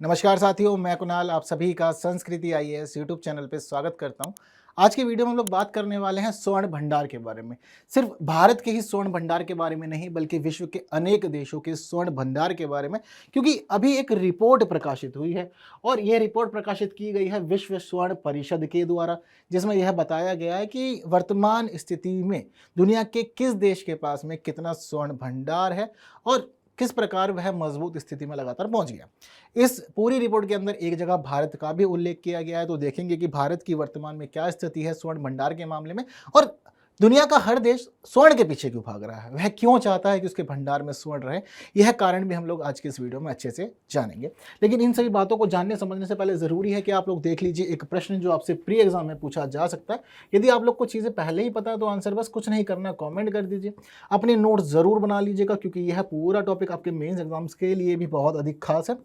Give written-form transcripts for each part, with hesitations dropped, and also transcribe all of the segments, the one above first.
नमस्कार साथियों, मैं कुणाल आप सभी का संस्कृति आईएएस यूट्यूब चैनल पे स्वागत करता हूं। आज की वीडियो में हम लोग बात करने वाले हैं स्वर्ण भंडार के बारे में। सिर्फ भारत के ही स्वर्ण भंडार के बारे में नहीं, बल्कि विश्व के अनेक देशों के स्वर्ण भंडार के बारे में, क्योंकि अभी एक रिपोर्ट प्रकाशित हुई है और यह रिपोर्ट प्रकाशित की गई है विश्व स्वर्ण परिषद के द्वारा, जिसमें यह बताया गया है कि वर्तमान स्थिति में दुनिया के किस देश के पास में कितना स्वर्ण भंडार है और किस प्रकार वह मजबूत स्थिति में लगातार पहुंच गया। इस पूरी रिपोर्ट के अंदर एक जगह भारत का भी उल्लेख किया गया है, तो देखेंगे कि भारत की वर्तमान में क्या स्थिति है स्वर्ण भंडार के मामले में और दुनिया का हर देश स्वर्ण के पीछे क्यों भाग रहा है, वह क्यों चाहता है कि उसके भंडार में स्वर्ण रहे। यह कारण भी हम लोग आज के इस वीडियो में अच्छे से जानेंगे। लेकिन इन सभी बातों को जानने समझने से पहले ज़रूरी है कि आप लोग देख लीजिए एक प्रश्न जो आपसे प्री एग्जाम में पूछा जा सकता है। यदि आप लोग को चीज़ें पहले ही पता है तो आंसर बस कुछ नहीं करना, कॉमेंट कर दीजिए। अपने नोट्स ज़रूर बना लीजिएगा, क्योंकि यह पूरा टॉपिक आपके मेन्स एग्जाम्स के लिए भी बहुत अधिक खास है।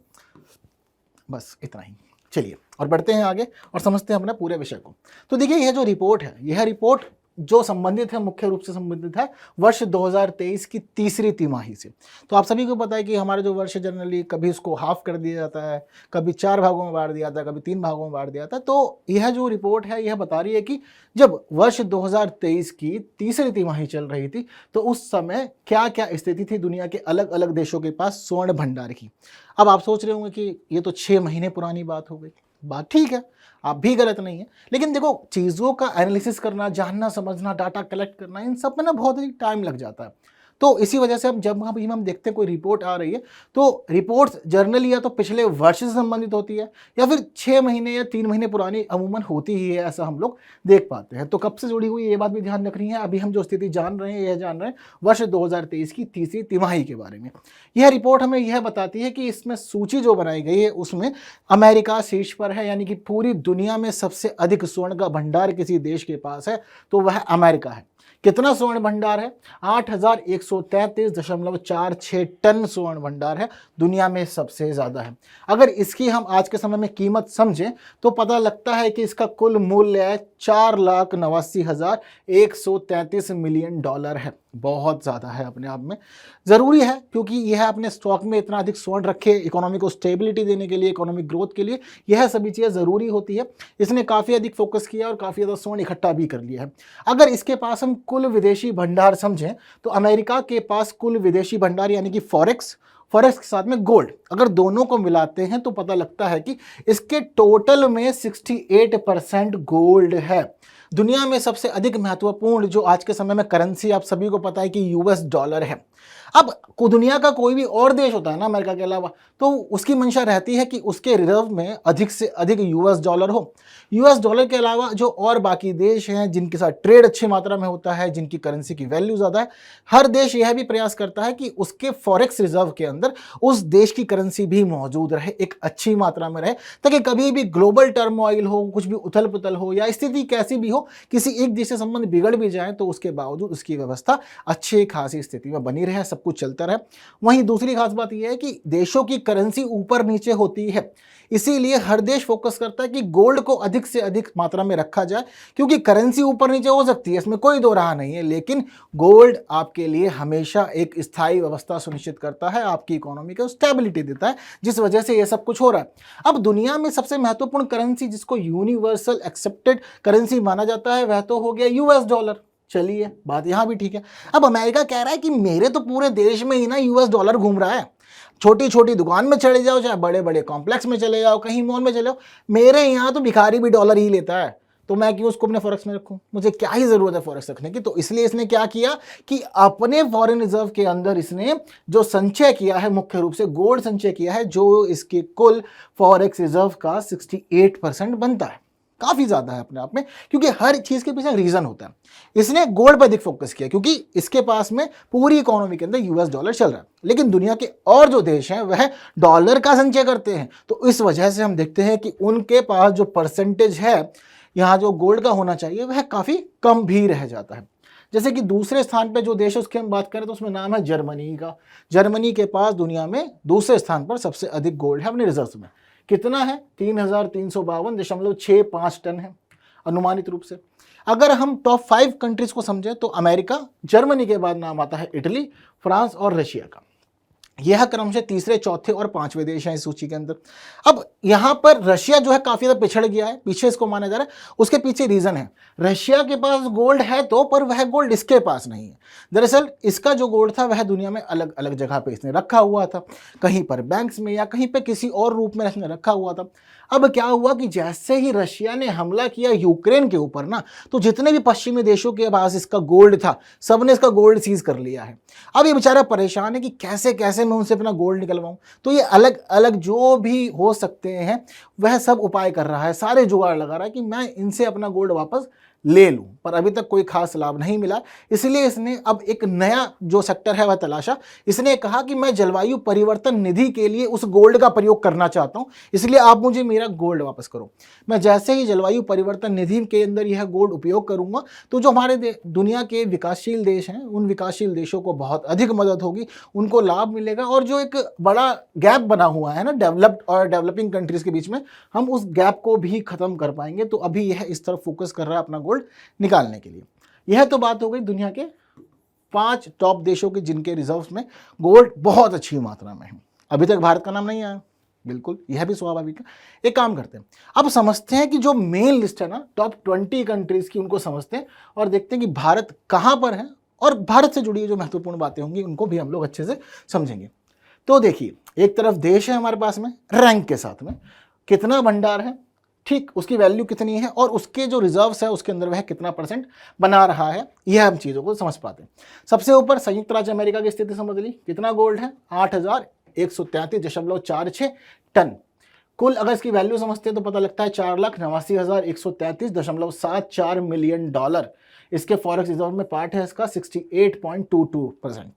बस इतना ही, चलिए और बढ़ते हैं आगे और समझते हैं अपने पूरे विषय को। तो देखिए, यह जो रिपोर्ट है, यह रिपोर्ट जो संबंधित है, मुख्य रूप से संबंधित है वर्ष 2023 की तीसरी तिमाही से। तो आप सभी को पता है कि हमारा जो वर्ष जनरली कभी उसको हाफ कर दिया जाता है, कभी 4 भागों में बांट दिया जाता है, कभी 3 भागों में बांट दिया जाता है। तो यह जो रिपोर्ट है यह बता रही है कि जब वर्ष 2023 की तीसरी तिमाही चल रही थी तो उस समय क्या क्या स्थिति थी दुनिया के अलग अलग देशों के पास स्वर्ण भंडार की। अब आप सोच रहे होंगे कि ये तो 6 महीने पुरानी बात हो गई। बात ठीक है, आप भी गलत नहीं है, लेकिन देखो चीज़ों का एनालिसिस करना, जानना समझना, डाटा कलेक्ट करना, इन सब में ना बहुत ही टाइम लग जाता है। तो इसी वजह से जब हम देखते हैं कोई रिपोर्ट आ रही है तो रिपोर्ट्स जर्नली या तो पिछले वर्ष से संबंधित होती है या फिर 6 महीने या 3 महीने पुरानी अमूमन होती ही है, ऐसा हम लोग देख पाते हैं। तो कब से जुड़ी हुई ये बात भी ध्यान रखनी है। अभी हम जो स्थिति जान रहे हैं यह जान रहे हैं वर्ष 2023 की तीसरी तिमाही के बारे में। यह रिपोर्ट हमें यह बताती है कि इसमें सूची जो बनाई गई है उसमें अमेरिका शीर्ष पर है, यानी कि पूरी दुनिया में सबसे अधिक स्वर्ण का भंडार किसी देश के पास है तो वह अमेरिका है। कितना स्वर्ण भंडार है? 8133.46 टन स्वर्ण भंडार है, दुनिया में सबसे ज्यादा है। अगर इसकी हम आज के समय में कीमत समझें तो पता लगता है कि इसका कुल मूल्य है $4,89,133 मिलियन है। बहुत ज़्यादा है अपने आप में। ज़रूरी है क्योंकि यह अपने स्टॉक में इतना अधिक स्वर्ण रखे, इकोनॉमी को स्टेबिलिटी देने के लिए, इकोनॉमिक ग्रोथ के लिए यह सभी चीज़ें ज़रूरी होती है। इसने काफ़ी अधिक फोकस किया और काफ़ी ज़्यादा स्वर्ण इकट्ठा भी कर लिया है। अगर इसके पास हम कुल विदेशी भंडार समझें तो अमेरिका के पास कुल विदेशी भंडार यानी कि फॉरेक्स के साथ में गोल्ड, अगर दोनों को मिलाते हैं तो पता लगता है कि इसके टोटल में 68% गोल्ड है। दुनिया में सबसे अधिक महत्वपूर्ण जो आज के समय में करेंसी आप सभी को पता है कि यूएस डॉलर है। अब दुनिया का कोई भी और देश होता है ना अमेरिका के अलावा, तो उसकी मंशा रहती है कि उसके रिजर्व में अधिक से अधिक यूएस डॉलर हो। यूएस डॉलर के अलावा जो और बाकी देश हैं जिनके साथ ट्रेड अच्छी मात्रा में होता है, जिनकी करेंसी की वैल्यू ज़्यादा है, हर देश यह भी प्रयास करता है कि उसके फॉरेक्स रिजर्व के अंदर उस देश की करेंसी भी मौजूद रहे, एक अच्छी मात्रा में रहे, ताकि कभी भी ग्लोबल टर्मोइल हो, कुछ भी उथल पुथल हो या स्थिति कैसी भी हो, किसी एक देश से संबंध बिगड़ भी जाए तो उसके बावजूद उसकी व्यवस्था अच्छी खासी स्थिति में बनी रहे, सब कुछ चलता रहे। वहीं दूसरी खास बात यह है कि देशों की करेंसी ऊपर नीचे होती है, इसीलिए हर देश फोकस करता है कि गोल्ड को अधिक से अधिक मात्रा में रखा जाए, क्योंकि करेंसी ऊपर नीचे हो सकती है, इसमें कोई दो राह नहीं है, लेकिन गोल्ड आपके लिए हमेशा एक स्थायी व्यवस्था सुनिश्चित करता है, आपकी इकोनॉमी को स्टेबिलिटी देता है, जिस वजह से यह सब कुछ हो रहा है। अब दुनिया में सबसे महत्वपूर्ण करेंसी जिसको यूनिवर्सल एक्सेप्टेड करेंसी माना जाता है वह तो हो गया यूएस डॉलर। चलिए, बात यहां भी ठीक है। अब अमेरिका कह रहा है कि मेरे तो पूरे देश में ही ना यूएस डॉलर घूम रहा है, छोटी छोटी दुकान में चले जाओ, चाहे बड़े बड़े कॉम्प्लेक्स में चले जाओ, कहीं मॉल में चले जाओ, मेरे यहाँ तो भिखारी भी डॉलर ही लेता है, तो मैं क्यों उसको अपने फॉरेक्स में रखूं? मुझे क्या ही जरूरत है फॉरेक्स रखने की। तो इसलिए इसने क्या किया कि अपने फॉरेन रिजर्व के अंदर इसने जो संचय किया है, मुख्य रूप से गोल्ड संचय किया है, जो इसके कुल फॉरेक्स रिजर्व का 68% बनता है। काफी ज्यादा है अपने आप में, क्योंकि हर चीज के पीछे रीजन होता है। इसने गोल्ड पर अधिक फोकस किया क्योंकि इसके पास में पूरी इकोनॉमी के अंदर यूएस डॉलर चल रहा है, लेकिन दुनिया के और जो देश हैं वह डॉलर का संचय करते हैं। तो इस वजह से हम देखते हैं कि उनके पास जो परसेंटेज है यहाँ जो गोल्ड का होना चाहिए वह काफी कम भी रह जाता है। जैसे कि दूसरे स्थान पे जो देश है उसकी हम बात करें तो उसमें नाम है जर्मनी का। जर्मनी के पास दुनिया में दूसरे स्थान पर सबसे अधिक गोल्ड है अपने रिजर्व में। कितना है? 3,352.65 टन है अनुमानित रूप से। अगर हम टॉप 5 कंट्रीज को समझें तो अमेरिका, जर्मनी के बाद नाम आता है इटली, फ्रांस और रशिया का। यह क्रम से तीसरे, चौथे और पांचवें देश हैं इस सूची के अंदर। अब यहाँ पर रशिया जो है काफी ज्यादा पिछड़ गया है, पीछे इसको माना जा रहा है। उसके पीछे रीजन है, रशिया के पास गोल्ड है तो, पर वह गोल्ड इसके पास नहीं है। दरअसल इसका जो गोल्ड था वह दुनिया में अलग अलग जगह पे इसने रखा हुआ था, कहीं पर बैंक्स में या कहीं पे किसी और रूप में इसने रखा हुआ था। अब क्या हुआ कि जैसे ही रशिया ने हमला किया यूक्रेन के ऊपर ना, तो जितने भी पश्चिमी देशों के पास इसका गोल्ड था, सबने इसका गोल्ड सीज कर लिया है। अब ये बेचारा परेशान है कि कैसे कैसे मैं उनसे अपना गोल्ड निकलवाऊं। तो ये अलग अलग जो भी हो सकते हैं वह सब उपाय कर रहा है, सारे जुगाड़ लगा रहा है कि मैं इनसे अपना गोल्ड वापस ले लूं, पर अभी तक कोई खास लाभ नहीं मिला। इसलिए इसने अब एक नया जो सेक्टर है वह तलाशा। इसने कहा कि मैं जलवायु परिवर्तन निधि के लिए उस गोल्ड का प्रयोग करना चाहता हूं, इसलिए आप मुझे मेरा गोल्ड वापस करो। मैं जैसे ही जलवायु परिवर्तन निधि के अंदर यह गोल्ड उपयोग करूंगा तो जो हमारे दुनिया के विकासशील देश हैं, उन विकासशील देशों को बहुत अधिक मदद होगी, उनको लाभ मिलेगा। और जो एक बड़ा गैप बना हुआ है ना डेवलप्ड और डेवलपिंग कंट्रीज के बीच में, हम उस गैप को भी खत्म कर पाएंगे। तो अभी यह इस तरफ फोकस कर रहा है अपना गोल्ड निकालने के लिए। यह तो बात हो गई दुनिया के 5 टॉप देशों की जिनके रिजर्व्स में गोल्ड बहुत अच्छी मात्रा में है। अभी तक भारत का नाम नहीं आया, बिल्कुल यह भी स्वाभाविक है। एक काम करते हैं, अब समझते हैं कि जो मेन लिस्ट है ना टॉप 20 कंट्रीज की, उनको समझते हैं और देखते हैं कि भारत कहां पर है, और भारत से जुड़ी जो महत्वपूर्ण बातें होंगी उनको भी हम लोग अच्छे से समझेंगे। तो देखिए, एक तरफ देश है हमारे पास में रैंक के साथ में, कितना भंडार है, ठीक, उसकी वैल्यू कितनी है और उसके जो रिजर्व्स है उसके अंदर वह कितना परसेंट बना रहा है, यह हम चीज़ों को समझ पाते हैं। सबसे ऊपर संयुक्त राज्य अमेरिका की स्थिति समझ ली, कितना गोल्ड है, 8,133.46 टन। कुल अगर इसकी वैल्यू समझते हैं तो पता लगता है 4,89,133.74 मिलियन डॉलर। इसके फॉरेक्स रिजर्व में पार्ट है इसका 68.22%।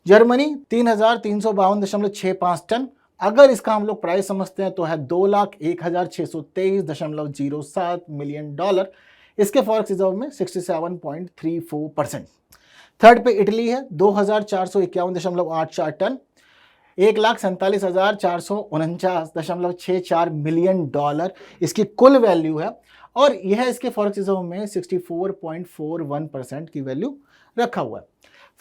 Germany 3,352.65 tonne. अगर इसका हम लोग प्राइस समझते हैं तो है 2,01,623.07 मिलियन डॉलर। इसके फॉरेक्स रिजर्व में 67.34%। थर्ड पे इटली है 2,451.84 टन, 1,47,449.64 मिलियन डॉलर इसकी कुल वैल्यू है, और यह इसके फॉरेक्स रिजर्व में 64.41% की वैल्यू रखा हुआ है।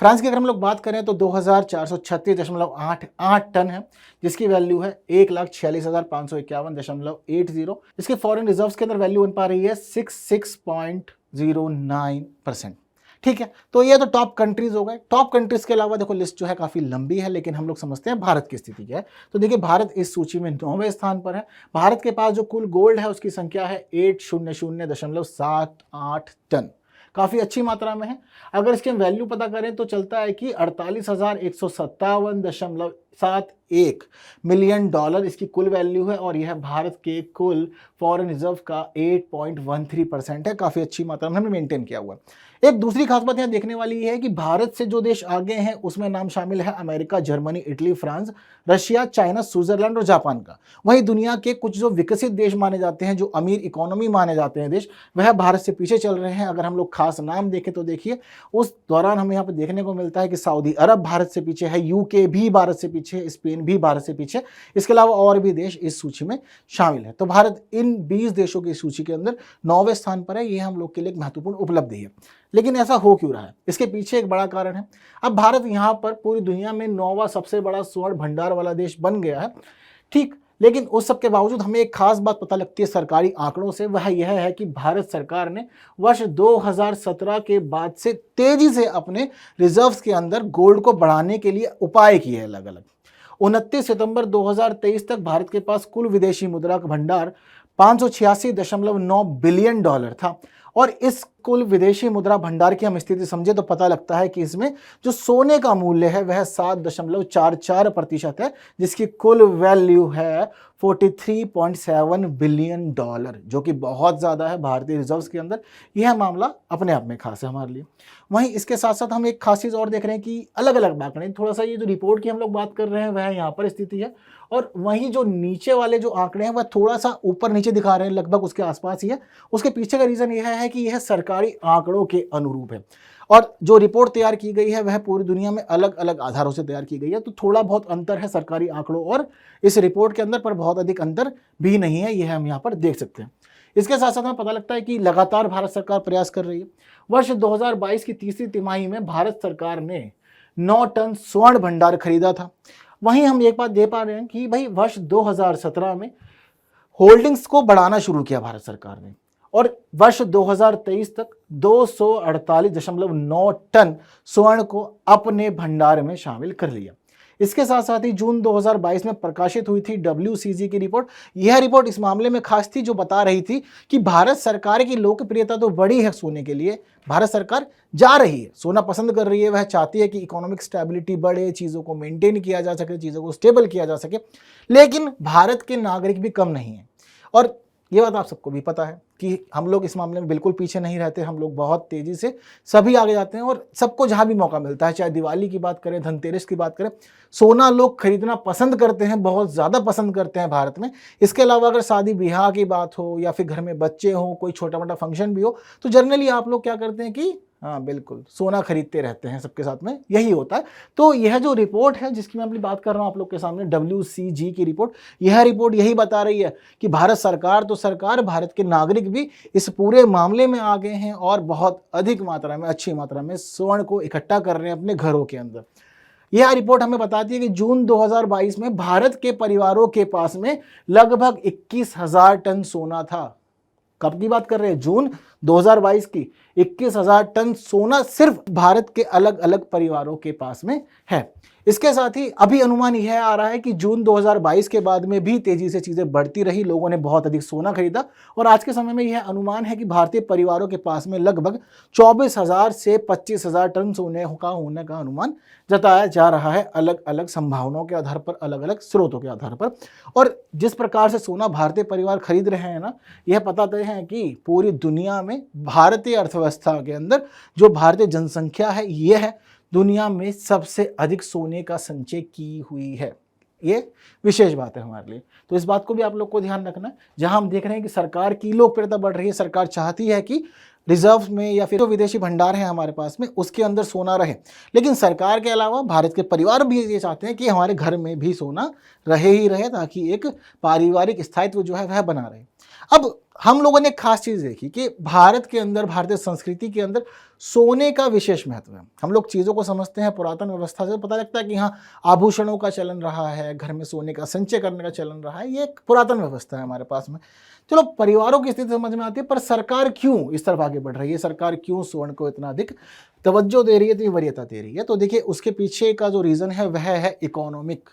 फ्रांस की अगर हम लोग बात करें तो 2,436.88 टन है, जिसकी वैल्यू है 1,46,551.80। इसके फॉरेन रिजर्व्स के अंदर वैल्यू बन पा रही है 66.09%। ठीक है, तो ये तो टॉप कंट्रीज हो गए। टॉप कंट्रीज के अलावा देखो लिस्ट जो है काफी लंबी है, लेकिन हम लोग समझते हैं भारत की स्थिति क्या है। तो देखिए, भारत इस सूची में 9वें स्थान पर है। भारत के पास जो कुल गोल्ड है उसकी संख्या है 800.78 टन, काफी अच्छी मात्रा में है। अगर इसके वैल्यू पता करें तो चलता है कि 48,157.71 मिलियन डॉलर इसकी कुल वैल्यू है, और यह भारत के कुल फॉरेन रिजर्व का 8.13% है। काफी अच्छी मात्रा में हमने मेंटेन किया हुआ है। एक दूसरी खास बात यहाँ देखने वाली है कि भारत से जो देश आगे हैं उसमें नाम शामिल है America, Germany, Italy, France, Russia, China, Switzerland और जापान का। वहीं दुनिया के कुछ जो विकसित देश माने जाते हैं, जो अमीर इकोनॉमी माने जाते हैं देश, वह भारत से पीछे चल रहे हैं। अगर हम लोग खास नाम देखें तो देखिए, उस दौरान हमें यहाँ पे देखने को मिलता है कि सऊदी अरब भारत से पीछे है, यूके भी भारत से पीछे है, स्पेन भी भारत से पीछे, इसके अलावा और भी देश इस सूची में शामिल है। तो भारत इन 20 देशों की सूची के अंदर 9वें स्थान पर है। यह हम लोग के लिए एक महत्वपूर्ण उपलब्धि है। लेकिन ऐसा हो क्यों रहा है, इसके पीछे एक बड़ा कारण है। अब भारत यहाँ पर पूरी दुनिया में 9वां सबसे बड़ा स्वर्ण भंडार वाला देश बन गया है, ठीक, लेकिन उस सब के बावजूद हमें एक खास बात पता लगती है सरकारी आंकड़ों से, वह यह है कि भारत सरकार ने वर्ष 2017 के बाद से तेजी से अपने रिजर्व्स के अंदर गोल्ड को बढ़ाने के लिए उपाय किए हैं अलग अलग। 29 सितंबर 2023 तक भारत के पास कुल विदेशी मुद्रा का भंडार 586.9 बिलियन डॉलर था, और इस कुल विदेशी मुद्रा भंडार की हम स्थिति समझे तो पता लगता है कि इसमें जो सोने का मूल्य है वह 7.44% है, जिसकी कुल वैल्यू है 43.7 बिलियन डॉलर, जो कि बहुत ज़्यादा है भारतीय रिजर्व्स के अंदर। यह मामला अपने आप में खास है हमारे लिए। वहीं इसके साथ साथ हम एक खास चीज़ और देख रहे हैं कि अलग अलग आंकड़े, थोड़ा सा ये जो रिपोर्ट की हम लोग बात कर रहे हैं वह यहाँ पर स्थिति है, और वहीं जो नीचे वाले जो आंकड़े हैं वह थोड़ा सा ऊपर नीचे दिखा रहे हैं, लगभग उसके आसपास ही है। उसके पीछे का रीज़न यह है कि यह सरकारी आंकड़ों के अनुरूप है, और जो रिपोर्ट तैयार की गई है वह पूरी दुनिया में अलग अलग आधारों से तैयार की गई है। तो थोड़ा बहुत अंतर है सरकारी आंकड़ों और इस रिपोर्ट के अंदर, पर बहुत अधिक अंतर भी नहीं है, यह हम यहाँ पर देख सकते हैं। इसके साथ साथ हमें पता लगता है कि लगातार भारत सरकार प्रयास कर रही है। वर्ष 2022 की तीसरी तिमाही में भारत सरकार ने 9 टन स्वर्ण भंडार खरीदा था। वहीं हम एक बात दे पा रहे हैं कि भाई वर्ष 2017 में होल्डिंग्स को बढ़ाना शुरू किया भारत सरकार ने और वर्ष 2023 तक 248.9 टन स्वर्ण को अपने भंडार में शामिल कर लिया। इसके साथ साथ ही जून 2022 में प्रकाशित हुई थी WCG की रिपोर्ट। यह रिपोर्ट इस मामले में खास थी, जो बता रही थी कि भारत सरकार की लोकप्रियता तो बढ़ी है सोने के लिए, भारत सरकार जा रही है, सोना पसंद कर रही है, वह चाहती है कि इकोनॉमिक स्टेबिलिटी बढ़े, चीज़ों को मेंटेन किया जा सके, चीज़ों को स्टेबल किया जा सके, लेकिन भारत के नागरिक भी कम नहीं हैं। और ये बात आप सबको भी पता है कि हम लोग इस मामले में बिल्कुल पीछे नहीं रहते, हम लोग बहुत तेज़ी से सभी आगे जाते हैं और सबको जहाँ भी मौका मिलता है, चाहे दिवाली की बात करें, धनतेरस की बात करें, सोना लोग खरीदना पसंद करते हैं, बहुत ज़्यादा पसंद करते हैं भारत में। इसके अलावा अगर शादी ब्याह की बात हो या फिर घर में बच्चे हों, कोई छोटा मोटा फंक्शन भी हो, तो जनरली आप लोग क्या करते हैं कि हाँ बिल्कुल सोना खरीदते रहते हैं, सबके साथ में यही होता है। तो यह जो रिपोर्ट है जिसकी मैं अपनी बात कर रहा हूँ आप लोग के सामने, WCG की रिपोर्ट, यह रिपोर्ट यही बता रही है कि भारत सरकार तो सरकार, भारत के नागरिक भी इस पूरे मामले में आ गए हैं और बहुत अधिक मात्रा में, अच्छी मात्रा में स्वर्ण को इकट्ठा कर रहे हैं अपने घरों के अंदर। यह रिपोर्ट हमें बताती है कि जून 2022 में भारत के परिवारों के पास में लगभग 21,000 टन सोना था। कब की बात कर रहे हैं? जून 2022 की। 21,000 टन सोना सिर्फ भारत के अलग अलग परिवारों के पास में है। इसके साथ ही अभी अनुमान यह आ रहा है कि जून 2022 के बाद में भी तेजी से चीजें बढ़ती रही, लोगों ने बहुत अधिक सोना खरीदा और आज के समय में यह अनुमान है कि भारतीय परिवारों के पास में लगभग 24,000 से 25,000 टन सोने का होने का अनुमान जताया जा रहा है, अलग अलग संभावनाओं के आधार पर, अलग अलग स्रोतों के आधार पर। और जिस प्रकार से सोना भारतीय परिवार खरीद रहे हैं ना, यह पता तय है कि पूरी दुनिया में भारतीय अर्थव्यवस्था के अंदर जो भारतीय जनसंख्या है, यह है दुनिया में सबसे अधिक सोने का संचय की हुई है। ये विशेष बात है हमारे लिए, तो इस बात को भी आप लोग को ध्यान रखना है। जहां हम देख रहे हैं कि सरकार की लोकप्रियता बढ़ रही है, सरकार चाहती है कि रिजर्व में या फिर जो विदेशी भंडार है हमारे पास में उसके अंदर सोना रहे, लेकिन सरकार के अलावा भारत के परिवार भी ये चाहते हैं कि हमारे घर में भी सोना रहे ही रहे, ताकि एक पारिवारिक स्थायित्व जो है वह बना रहे। अब हम लोगों ने एक खास चीज़ देखी कि भारत के अंदर, भारतीय संस्कृति के अंदर सोने का विशेष महत्व है। हम लोग चीज़ों को समझते हैं पुरातन व्यवस्था से, पता लगता है कि हाँ आभूषणों का चलन रहा है, घर में सोने का संचय करने का चलन रहा है, ये एक पुरातन व्यवस्था है हमारे पास में। चलो परिवारों की स्थिति समझ में आती है, पर सरकार क्यों इस तरफ आगे बढ़ रही है, सरकार क्यों स्वर्ण को इतना अधिक तवज्जो दे रही है, इतनी वरीयता दे रही है? तो देखिए उसके पीछे का जो रीज़न है वह है इकोनॉमिक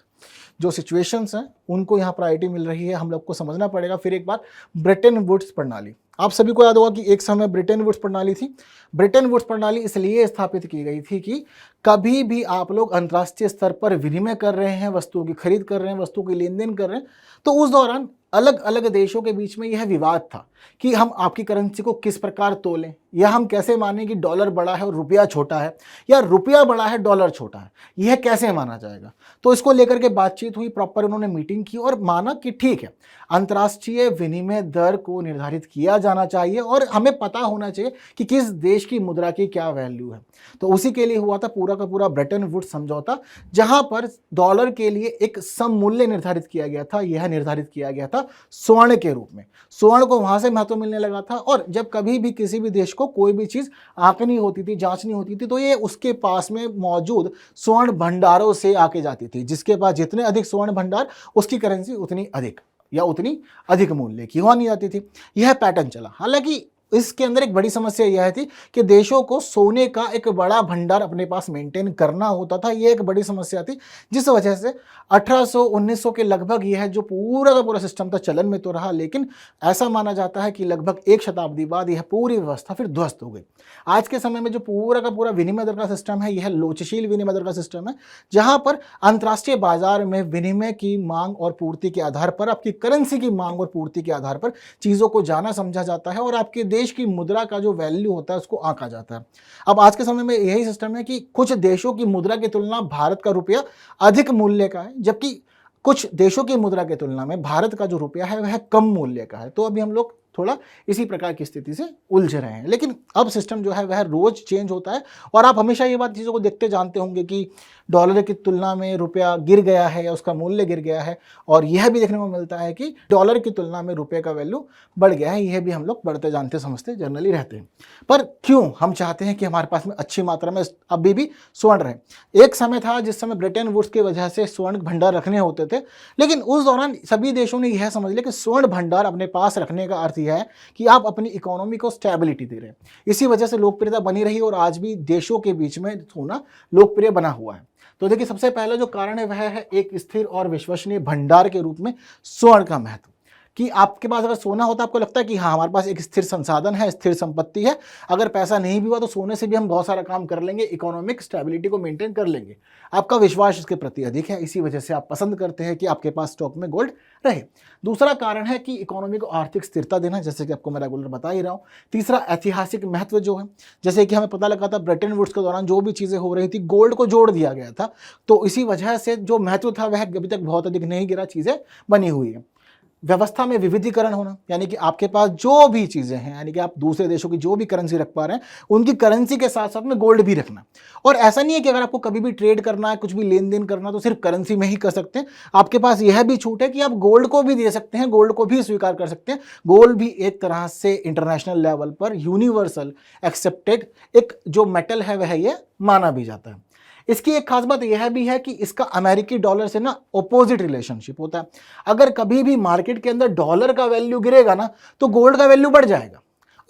जो सिचुएशंस हैं, उनको यहाँ प्रायोरिटी मिल रही है। हम लोग को समझना पड़ेगा फिर एक बार ब्रेटन वुड्स प्रणाली। आप सभी को याद होगा कि एक समय ब्रेटन वुड्स प्रणाली थी। ब्रेटन वुड्स प्रणाली इसलिए स्थापित की गई थी कि कभी भी आप लोग अंतर्राष्ट्रीय स्तर पर विनिमय कर रहे हैं, वस्तुओं की खरीद कर रहे हैं, वस्तुओं की लेन देन कर रहे हैं, तो उस दौरान अलग अलग देशों के बीच में यह विवाद था कि हम आपकी करेंसी को किस प्रकार तोलें, या हम कैसे मानें कि डॉलर बड़ा है और रुपया छोटा है, या रुपया बड़ा है डॉलर छोटा है, यह कैसे माना जाएगा। तो इसको लेकर के बातचीत हुई, प्रॉपर उन्होंने मीटिंग की और माना कि ठीक है, अंतर्राष्ट्रीय विनिमय दर को निर्धारित किया जाना चाहिए और हमें पता होना चाहिए कि किस देश की मुद्रा की क्या वैल्यू है। तो उसी के लिए हुआ था पूरा का पूरा ब्रेटन वुड्स समझौता, जहां पर डॉलर के लिए एक सममूल्य निर्धारित किया गया था। यह निर्धारित किया गया था स्वर्ण के रूप में। स्वर्ण को वहां से महत्व मिलने लगा था और जब कभी भी किसी भी देश को कोई भी चीज आंकनी होती थी, जांचनी होती थी, तो ये उसके पास में मौजूद स्वर्ण भंडारों से आके जाती थी। जिसके पास जितने अधिक स्वर्ण भंडार, उसकी करेंसी उतनी अधिक या उतनी अधिक मूल्य की होनी जाती थी। यह पैटर्न चला। हालांकि इसके अंदर एक बड़ी समस्या यह थी कि देशों को सोने का एक बड़ा भंडार अपने पास मेंटेन करना होता था। यह एक बड़ी समस्या थी, जिस वजह से 1800-1900 के लगभग यह जो पूरा का पूरा सिस्टम था चलन में तो रहा, लेकिन ऐसा माना जाता है कि लगभग एक शताब्दी बाद यह पूरी व्यवस्था फिर ध्वस्त हो गई। आज के समय में जो पूरा का पूरा विनिमय दर का सिस्टम है, यह लोचशील विनिमय दर का सिस्टम है, जहां पर अंतर्राष्ट्रीय बाजार में विनिमय की मांग और पूर्ति के आधार पर, आपकी करेंसी की मांग और पूर्ति के आधार पर चीजों को जाना समझा जाता है और आपके देश की मुद्रा का जो वैल्यू होता है उसको आंका जाता है। अब आज के समय में यही सिस्टम है कि कुछ देशों की मुद्रा की तुलना भारत का रुपया अधिक मूल्य का है, जबकि कुछ देशों की मुद्रा की तुलना में भारत का जो रुपया है वह कम मूल्य का है। तो अभी हम लोग थोड़ा इसी प्रकार की स्थिति से उलझ रहे हैं। लेकिन अब सिस्टम जो है वह रोज चेंज होता है और आप हमेशा ये बात चीज़ों को देखते जानते होंगे कि डॉलर की तुलना में रुपया गिर गया है या उसका मूल्य गिर गया है, और यह भी देखने को मिलता है कि डॉलर की तुलना में रुपये का वैल्यू बढ़ गया है। यह भी हम लोग बढ़ते जानते समझते जनरली रहते हैं। पर क्यों हम चाहते हैं कि हमारे पास में अच्छी मात्रा में अभी भी स्वर्ण रहे? एक समय था जिस समय ब्रिटेन वुड्स की वजह से स्वर्ण भंडार रखने होते थे, लेकिन उस दौरान सभी देशों ने यह समझ लिया कि स्वर्ण भंडार अपने पास रखने का अर्थ यह है कि आप अपनी इकोनॉमी को स्टेबिलिटी दे रहे हैं। इसी वजह से लोकप्रियता बनी रही और आज भी देशों के बीच में सोना लोकप्रिय बना हुआ है। तो देखिए, सबसे पहला जो कारण है वह है एक स्थिर और विश्वसनीय भंडार के रूप में स्वर्ण का महत्व। कि आपके पास अगर सोना होता है, आपको लगता है कि हाँ, हमारे पास एक स्थिर संसाधन है, स्थिर संपत्ति है, अगर पैसा नहीं भी हुआ तो सोने से भी हम बहुत सारा काम कर लेंगे, इकोनॉमिक स्टेबिलिटी को मेंटेन कर लेंगे। आपका विश्वास इसके प्रति अधिक है, इसी वजह से आप पसंद करते हैं कि आपके पास स्टॉक में गोल्ड रहे। दूसरा कारण है कि इकोनॉमी को आर्थिक स्थिरता देना, जैसे कि आपको मैं रेगुलर बता ही रहा हूँ। तीसरा, ऐतिहासिक महत्व जो है, जैसे कि हमें पता लगा था ब्रिटेन वुड्स के दौरान जो भी चीज़ें हो रही थी गोल्ड को जोड़ दिया गया था, तो इसी वजह से जो महत्व था वह अभी तक बहुत अधिक नहीं गिरा, चीज़ें बनी हुई है। व्यवस्था में विविधीकरण होना, यानी कि आपके पास जो भी चीज़ें हैं, यानी कि आप दूसरे देशों की जो भी करेंसी रख पा रहे हैं उनकी करेंसी के साथ साथ में गोल्ड भी रखना। और ऐसा नहीं है कि अगर आपको कभी भी ट्रेड करना है, कुछ भी लेन देन करना तो सिर्फ करेंसी में ही कर सकते हैं। आपके पास यह भी छूट है कि आप गोल्ड को भी दे सकते हैं, गोल्ड को भी स्वीकार कर सकते हैं। गोल्ड भी एक तरह से इंटरनेशनल लेवल पर यूनिवर्सल एक्सेप्टेड एक जो मेटल है वह ये माना भी जाता है। इसकी एक खास बात यह भी है कि इसका अमेरिकी डॉलर से ना ऑपोजिट रिलेशनशिप होता है। अगर कभी भी मार्केट के अंदर डॉलर का वैल्यू गिरेगा ना तो गोल्ड का वैल्यू बढ़ जाएगा।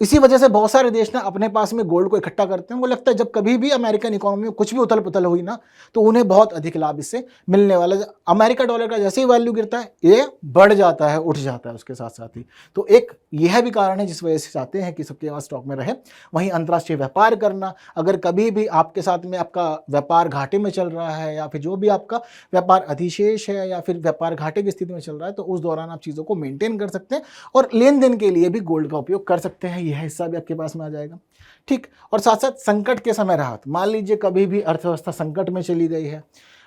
इसी वजह से बहुत सारे देश ना अपने पास में गोल्ड को इकट्ठा करते हैं। उनको लगता है जब कभी भी अमेरिकन इकोनॉमी में कुछ भी उथल पुथल हुई ना तो उन्हें बहुत अधिक लाभ इससे मिलने वाला है। अमेरिका डॉलर का जैसे ही वैल्यू गिरता है ये बढ़ जाता है, उठ जाता है उसके साथ साथ ही। तो एक यह भी कारण है जिस वजह से चाहते हैं कि सबके पास स्टॉक में रहे। वहीं अंतर्राष्ट्रीय व्यापार करना, अगर कभी भी आपके साथ में आपका व्यापार घाटे में चल रहा है या फिर जो भी आपका व्यापार अधिशेष है या फिर व्यापार घाटे की स्थिति में चल रहा है तो उस दौरान आप चीज़ों को मेंटेन कर सकते हैं और लेन देन के लिए भी गोल्ड का उपयोग कर सकते हैं। यह हिस्सा भी आपके पास में आ जाएगा। ठीक, और साथ साथ संकट के समय राहत, मान लीजिए कभी भी अर्थव्यवस्था संकट में चली गई है,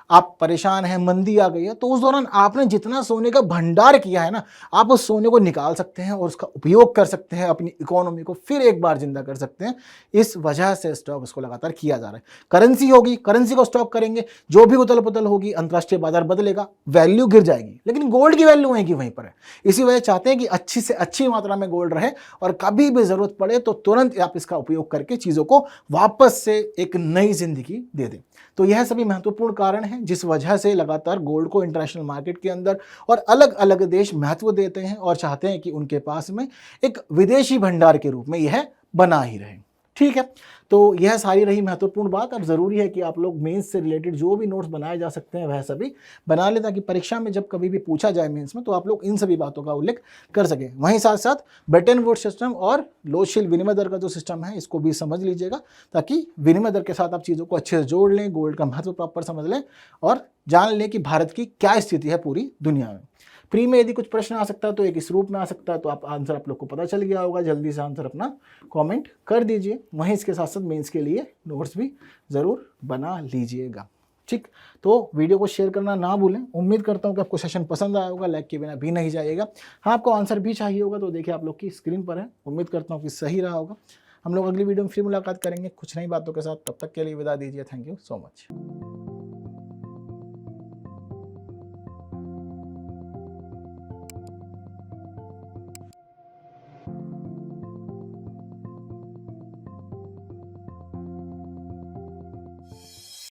आप परेशान हैं, मंदी आ गई है, तो उस दौरान आपने जितना सोने का भंडार किया है ना, आप उस सोने को निकाल सकते हैं और उसका उपयोग कर सकते हैं, अपनी इकोनॉमी को फिर एक बार जिंदा कर सकते हैं। इस वजह से स्टॉक इसको लगातार किया जा रहा है। करेंसी होगी, करेंसी को स्टॉक करेंगे, जो भी उथल पुथल होगी, अंतर्राष्ट्रीय बाजार बदलेगा, वैल्यू गिर जाएगी, लेकिन गोल्ड की वैल्यू वहीं की वहीं पर है। इसी वजह चाहते हैं कि अच्छी से अच्छी मात्रा में गोल्ड रहे और कभी भी जरूरत पड़े तो तुरंत आप इसका उपयोग करके चीजों को वापस से एक नई जिंदगी दे दें। तो यह सभी महत्वपूर्ण कारण हैं जिस वजह से लगातार गोल्ड को इंटरनेशनल मार्केट के अंदर और अलग अलग देश महत्व देते हैं और चाहते हैं कि उनके पास में एक विदेशी भंडार के रूप में यह बना ही रहे। ठीक है, तो यह सारी रही महत्वपूर्ण बात। अब जरूरी है कि आप लोग मेंस से रिलेटेड जो भी नोट्स बनाए जा सकते हैं वह सभी बना लें, ताकि परीक्षा में जब कभी भी पूछा जाए मेंस में तो आप लोग इन सभी बातों का उल्लेख कर सकें। वहीं साथ साथ ब्रिटेन वुड्स सिस्टम और लोचशील विनिमय दर का जो सिस्टम है इसको भी समझ लीजिएगा, ताकि विनिमय दर के साथ आप चीज़ों को अच्छे से जोड़ लें, गोल्ड का महत्व प्रॉपर समझ लें और जान लें कि भारत की क्या स्थिति है पूरी दुनिया में। प्री में यदि कुछ प्रश्न आ सकता है तो एक इस रूप में आ सकता है, तो आप आंसर आप लोग को पता चल गया होगा, जल्दी से आंसर अपना कमेंट कर दीजिए। वहीं इसके साथ साथ मेंस के लिए नोट्स भी ज़रूर बना लीजिएगा। ठीक, तो वीडियो को शेयर करना ना भूलें। उम्मीद करता हूँ कि आपको सेशन पसंद आया होगा, लाइक के बिना भी नहीं जाइएगा। हाँ, आपको आंसर भी चाहिए होगा तो देखिए आप लोग की स्क्रीन पर है। उम्मीद करता हूँ कि सही रहा होगा। हम लोग अगली वीडियो में फिर मुलाकात करेंगे कुछ नई बातों के साथ। तब तक के लिए विदा दीजिए। Thank you so much.